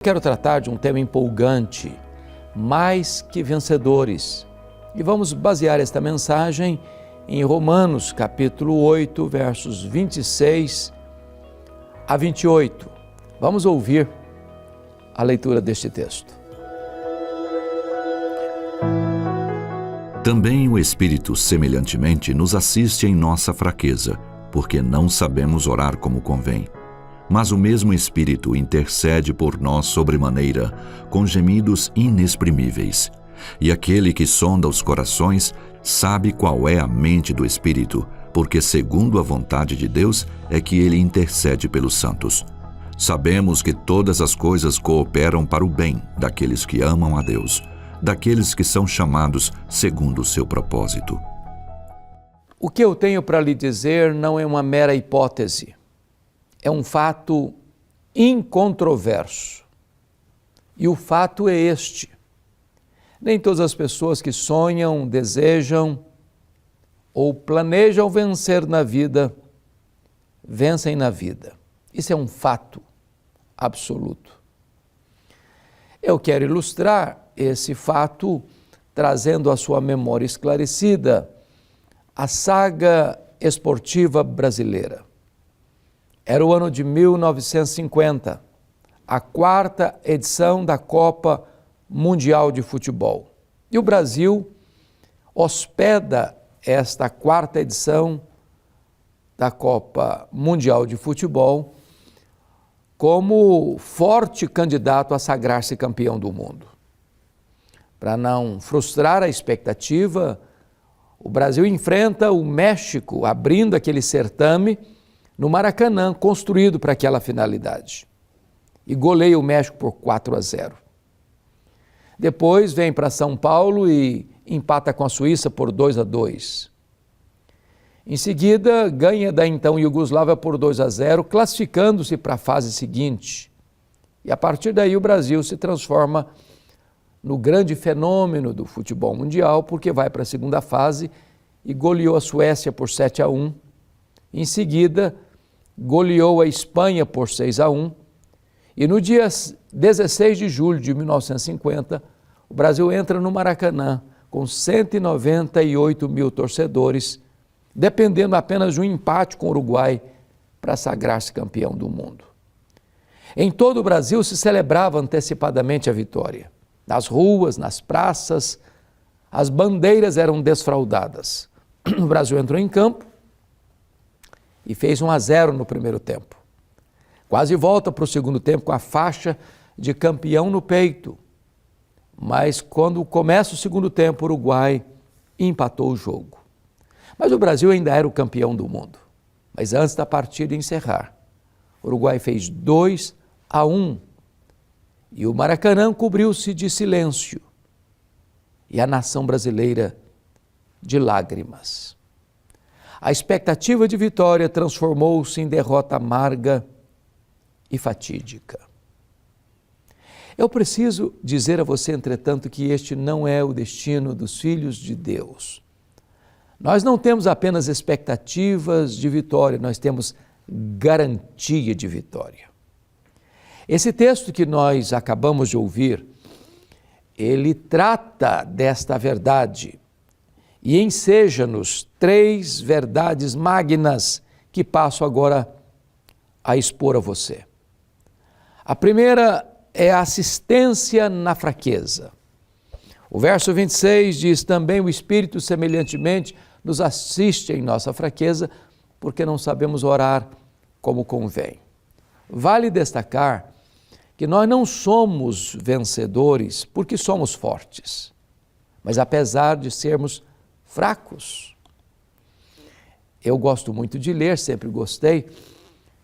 quero tratar de um tema empolgante, mais que vencedores. E vamos basear esta mensagem em Romanos, capítulo 8, versos 26 a 28. Vamos ouvir a leitura deste texto. Também o Espírito, semelhantemente, nos assiste em nossa fraqueza, porque não sabemos orar como convém. Mas o mesmo Espírito intercede por nós sobremaneira, com gemidos inexprimíveis. E aquele que sonda os corações sabe qual é a mente do Espírito, porque segundo a vontade de Deus é que ele intercede pelos santos. Sabemos que todas as coisas cooperam para o bem daqueles que amam a Deus, daqueles que são chamados segundo o seu propósito. O que eu tenho para lhe dizer não é uma mera hipótese. É um fato incontroverso. E o fato é este: nem todas as pessoas que sonham, desejam ou planejam vencer na vida, vencem na vida. Isso é um fato absoluto. Eu quero ilustrar esse fato trazendo à sua memória esclarecida a saga esportiva brasileira. Era o ano de 1950, a quarta edição da Copa Mundial de Futebol. E o Brasil hospeda esta quarta edição da Copa Mundial de Futebol como forte candidato a sagrar-se campeão do mundo. Para não frustrar a expectativa, o Brasil enfrenta o México, abrindo aquele certame no Maracanã, construído para aquela finalidade. E goleia o México por 4-0. Depois vem para São Paulo e empata com a Suíça por 2-2. Em seguida, ganha da então Iugoslávia por 2-0, classificando-se para a fase seguinte. E a partir daí o Brasil se transforma no grande fenômeno do futebol mundial, porque vai para a segunda fase e goleou a Suécia por 7-1. Em seguida, goleou a Espanha por 6-1. E no dia 16 de julho de 1950, o Brasil entra no Maracanã com 198 mil torcedores, dependendo apenas de um empate com o Uruguai para sagrar-se campeão do mundo. Em todo o Brasil se celebrava antecipadamente a vitória. Nas ruas, nas praças, as bandeiras eram desfraldadas. O Brasil entrou em campo e fez 1-0 no primeiro tempo. Quase volta para o segundo tempo com a faixa de campeão no peito. Mas quando começa o segundo tempo, o Uruguai empatou o jogo. Mas o Brasil ainda era o campeão do mundo. Mas antes da partida encerrar, o Uruguai fez 2-1. E o Maracanã cobriu-se de silêncio. E a nação brasileira de lágrimas. A expectativa de vitória transformou-se em derrota amarga e fatídica. Eu preciso dizer a você, entretanto, que este não é o destino dos filhos de Deus. Nós não temos apenas expectativas de vitória, nós temos garantia de vitória. Esse texto que nós acabamos de ouvir, ele trata desta verdade e enseja-nos 3 verdades magnas que passo agora a expor a você. A primeira é a assistência na fraqueza. O verso 26 diz: também o Espírito semelhantemente nos assiste em nossa fraqueza, porque não sabemos orar como convém. Vale destacar que nós não somos vencedores porque somos fortes, mas apesar de sermos fracos. Eu gosto muito de ler, sempre gostei,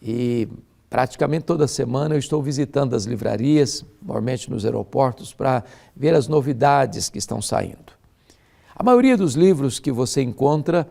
e praticamente toda semana eu estou visitando as livrarias, normalmente nos aeroportos, para ver as novidades que estão saindo. A maioria dos livros que você encontra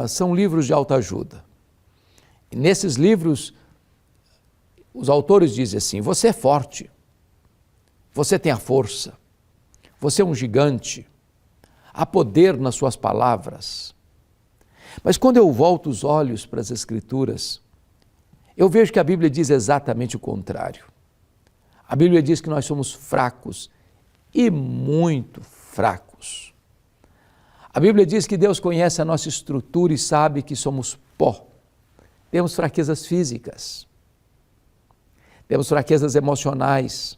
são livros de autoajuda. E nesses livros, os autores dizem assim: você é forte, você tem a força, você é um gigante, há poder nas suas palavras. Mas quando eu volto os olhos para as Escrituras, eu vejo que a Bíblia diz exatamente o contrário. A Bíblia diz que nós somos fracos e muito fracos. A Bíblia diz que Deus conhece a nossa estrutura e sabe que somos pó. Temos fraquezas físicas, temos fraquezas emocionais,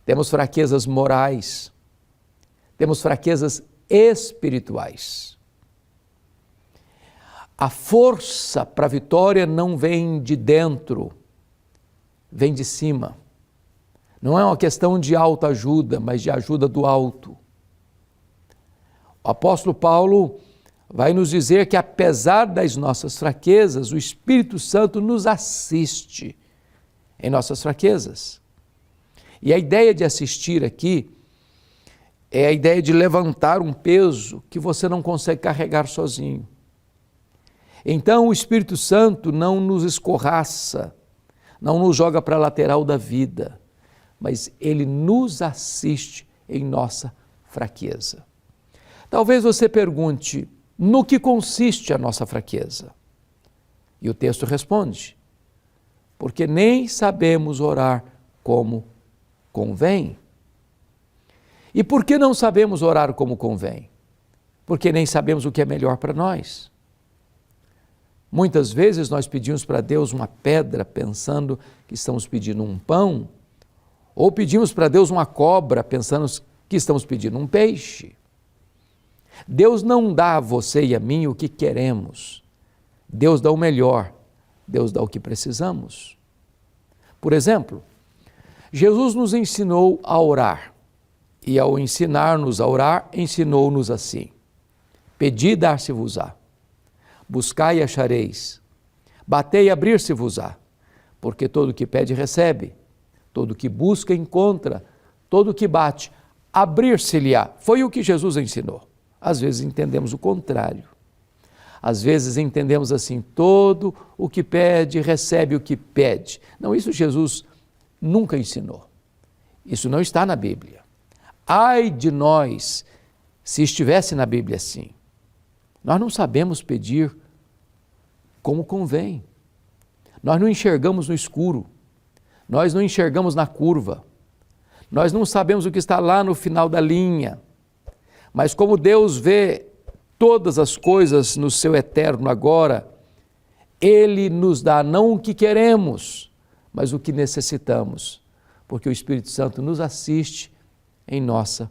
temos fraquezas morais, temos fraquezas espirituais. A força para a vitória não vem de dentro, vem de cima. Não é uma questão de autoajuda, mas de ajuda do alto. O apóstolo Paulo vai nos dizer que apesar das nossas fraquezas, o Espírito Santo nos assiste em nossas fraquezas. E a ideia de assistir aqui é a ideia de levantar um peso que você não consegue carregar sozinho. Então o Espírito Santo não nos escorraça, não nos joga para a lateral da vida, mas ele nos assiste em nossa fraqueza. Talvez você pergunte, no que consiste a nossa fraqueza? E o texto responde, porque nem sabemos orar como convém. E por que não sabemos orar como convém? Porque nem sabemos o que é melhor para nós. Muitas vezes nós pedimos para Deus uma pedra pensando que estamos pedindo um pão, ou pedimos para Deus uma cobra pensando que estamos pedindo um peixe. Deus não dá a você e a mim o que queremos. Deus dá o melhor. Deus dá o que precisamos. Por exemplo, Jesus nos ensinou a orar. E ao ensinar-nos a orar, ensinou-nos assim: pedi, dar-se-vos-á. Buscai e achareis. Batei e abrir-se-vos-á. Porque todo o que pede, recebe. Todo o que busca, encontra. Todo o que bate, abrir-se-lhe-á. Foi o que Jesus ensinou. Às vezes entendemos o contrário. Às vezes entendemos assim, todo o que pede, recebe o que pede. Não, isso Jesus nunca ensinou. Isso não está na Bíblia. Ai de nós, se estivesse na Bíblia assim. Nós não sabemos pedir como convém. Nós não enxergamos no escuro. Nós não enxergamos na curva. Nós não sabemos o que está lá no final da linha. Mas como Deus vê todas as coisas no seu eterno agora, Ele nos dá não o que queremos, mas o que necessitamos, porque o Espírito Santo nos assiste em nossa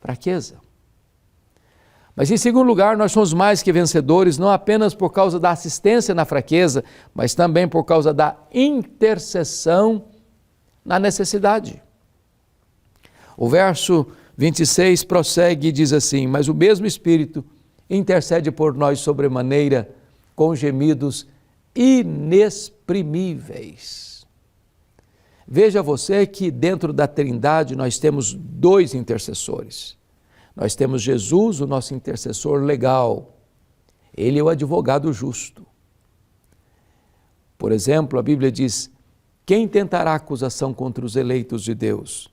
fraqueza. Mas em segundo lugar, nós somos mais que vencedores, não apenas por causa da assistência na fraqueza, mas também por causa da intercessão na necessidade. O verso 26 prossegue e diz assim: mas o mesmo Espírito intercede por nós sobremaneira com gemidos inexprimíveis. Veja você que dentro da Trindade nós temos dois intercessores. Nós temos Jesus, o nosso intercessor legal. Ele é o advogado justo. Por exemplo, a Bíblia diz: quem tentará acusação contra os eleitos de Deus?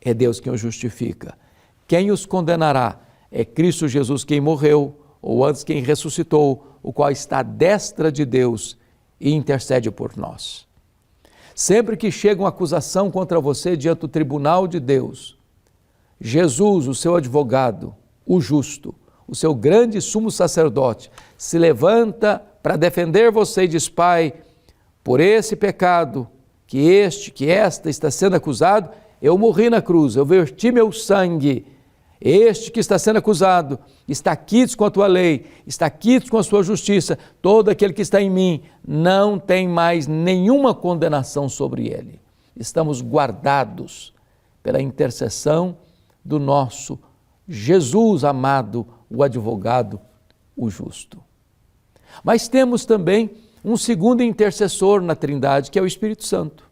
É Deus quem os justifica. Quem os condenará? É Cristo Jesus quem morreu, ou antes quem ressuscitou, o qual está à destra de Deus e intercede por nós. Sempre que chega uma acusação contra você diante do tribunal de Deus, Jesus, o seu advogado, o justo, o seu grande sumo sacerdote, se levanta para defender você e diz: Pai, por esse pecado que esta está sendo acusado, eu morri na cruz, eu verti meu sangue. Este que está sendo acusado está quites com a tua lei, está quites com a sua justiça. Todo aquele que está em mim não tem mais nenhuma condenação sobre ele. Estamos guardados pela intercessão do nosso Jesus amado, o advogado, o justo. Mas temos também um segundo intercessor na Trindade, que é o Espírito Santo.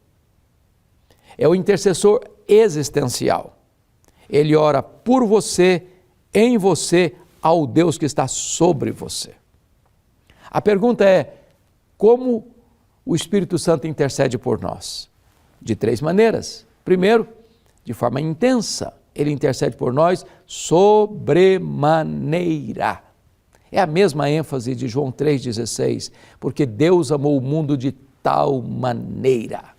É o intercessor existencial. Ele ora por você, em você, ao Deus que está sobre você. A pergunta é: como o Espírito Santo intercede por nós? De três maneiras. Primeiro, de forma intensa, ele intercede por nós sobremaneira. É a mesma ênfase de João 3,16, porque Deus amou o mundo de tal maneira.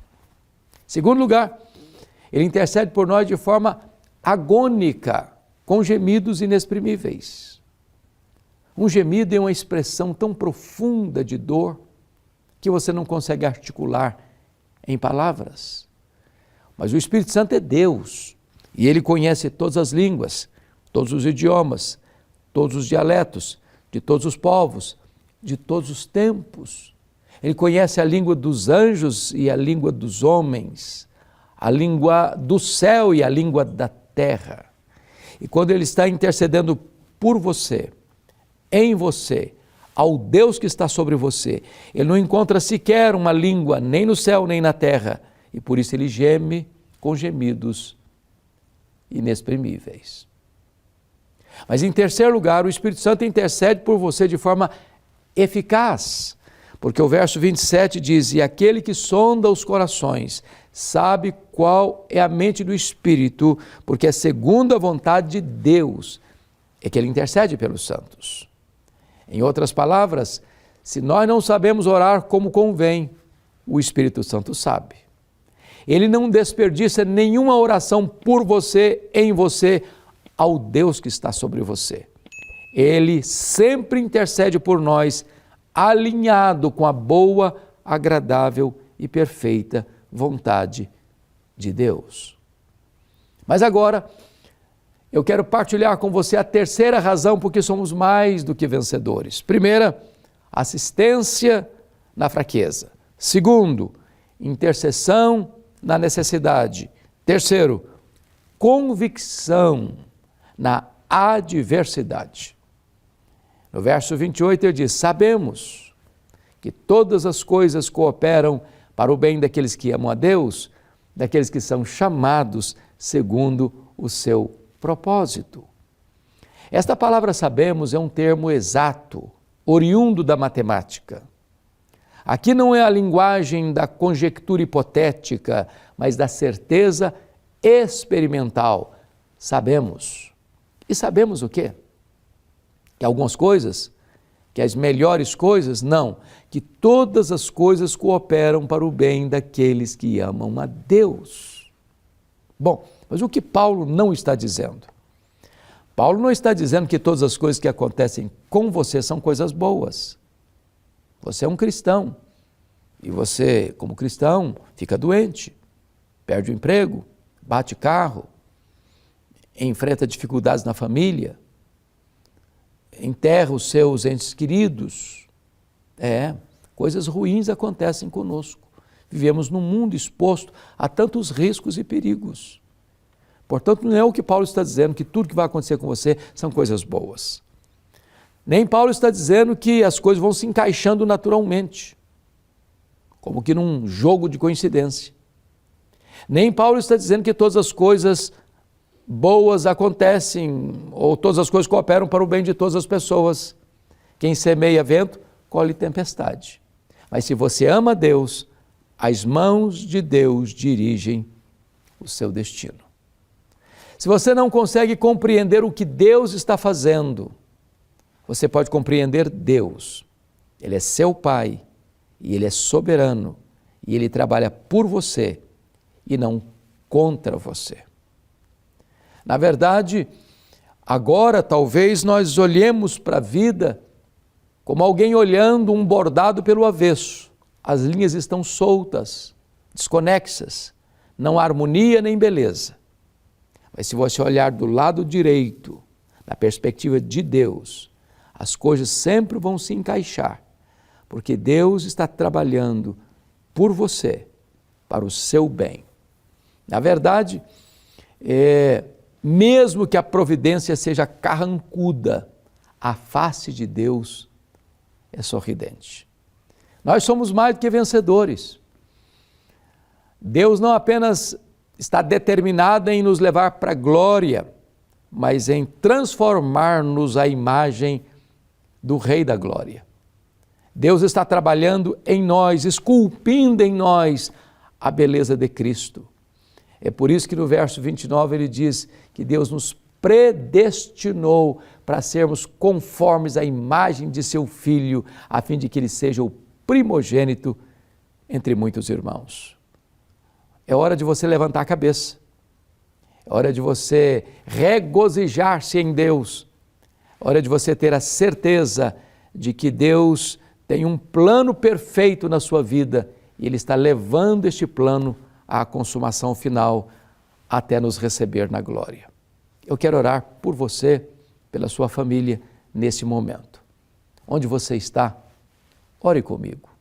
Segundo lugar, ele intercede por nós de forma agônica, com gemidos inexprimíveis. Um gemido é uma expressão tão profunda de dor que você não consegue articular em palavras. Mas o Espírito Santo é Deus e Ele conhece todas as línguas, todos os idiomas, todos os dialetos, de todos os povos, de todos os tempos. Ele conhece a língua dos anjos e a língua dos homens, a língua do céu e a língua da terra. E quando Ele está intercedendo por você, em você, ao Deus que está sobre você, Ele não encontra sequer uma língua, nem no céu, nem na terra, e por isso Ele geme com gemidos inexprimíveis. Mas em terceiro lugar, o Espírito Santo intercede por você de forma eficaz, porque o verso 27 diz: e aquele que sonda os corações sabe qual é a mente do Espírito, porque é segundo a vontade de Deus é que Ele intercede pelos santos. Em outras palavras, se nós não sabemos orar como convém, o Espírito Santo sabe. Ele não desperdiça nenhuma oração por você, em você, ao Deus que está sobre você. Ele sempre intercede por nós, alinhado com a boa, agradável e perfeita vontade de Deus. Mas agora, eu quero partilhar com você a terceira razão porque somos mais do que vencedores. Primeira, assistência na fraqueza. Segundo, intercessão na necessidade. Terceiro, convicção na adversidade. No verso 28 ele diz: sabemos que todas as coisas cooperam para o bem daqueles que amam a Deus, daqueles que são chamados segundo o seu propósito. Esta palavra sabemos é um termo exato, oriundo da matemática. Aqui não é a linguagem da conjectura hipotética, mas da certeza experimental. Sabemos. E sabemos o quê? Que algumas coisas, que as melhores coisas, não, que todas as coisas cooperam para o bem daqueles que amam a Deus. Bom, mas o que Paulo não está dizendo? Paulo não está dizendo que todas as coisas que acontecem com você são coisas boas. Você é um cristão e você, como cristão, fica doente, perde o emprego, bate carro, enfrenta dificuldades na família, enterra os seus entes queridos. Coisas ruins acontecem conosco. Vivemos num mundo exposto a tantos riscos e perigos. Portanto, não é o que Paulo está dizendo, que tudo que vai acontecer com você são coisas boas. Nem Paulo está dizendo que as coisas vão se encaixando naturalmente, como que num jogo de coincidência. Nem Paulo está dizendo que todas as coisas boas acontecem, ou todas as coisas cooperam para o bem de todas as pessoas. Quem semeia vento, colhe tempestade. Mas se você ama a Deus, as mãos de Deus dirigem o seu destino. Se você não consegue compreender o que Deus está fazendo, você pode compreender Deus. Ele é seu Pai e Ele é soberano e Ele trabalha por você e não contra você. Na verdade, agora talvez nós olhemos para a vida como alguém olhando um bordado pelo avesso. As linhas estão soltas, desconexas, não há harmonia nem beleza. Mas se você olhar do lado direito, na perspectiva de Deus, as coisas sempre vão se encaixar, porque Deus está trabalhando por você, para o seu bem. Na verdade, mesmo que a providência seja carrancuda, a face de Deus é sorridente. Nós somos mais do que vencedores. Deus não apenas está determinado em nos levar para a glória, mas em transformar-nos à imagem do Rei da Glória. Deus está trabalhando em nós, esculpindo em nós a beleza de Cristo. É por isso que no verso 29 ele diz que Deus nos predestinou para sermos conformes à imagem de seu Filho, a fim de que ele seja o primogênito entre muitos irmãos. É hora de você levantar a cabeça. É hora de você regozijar-se em Deus. É hora de você ter a certeza de que Deus tem um plano perfeito na sua vida e Ele está levando este plano à consumação final até nos receber na glória. Eu quero orar por você, pela sua família, nesse momento. Onde você está, ore comigo.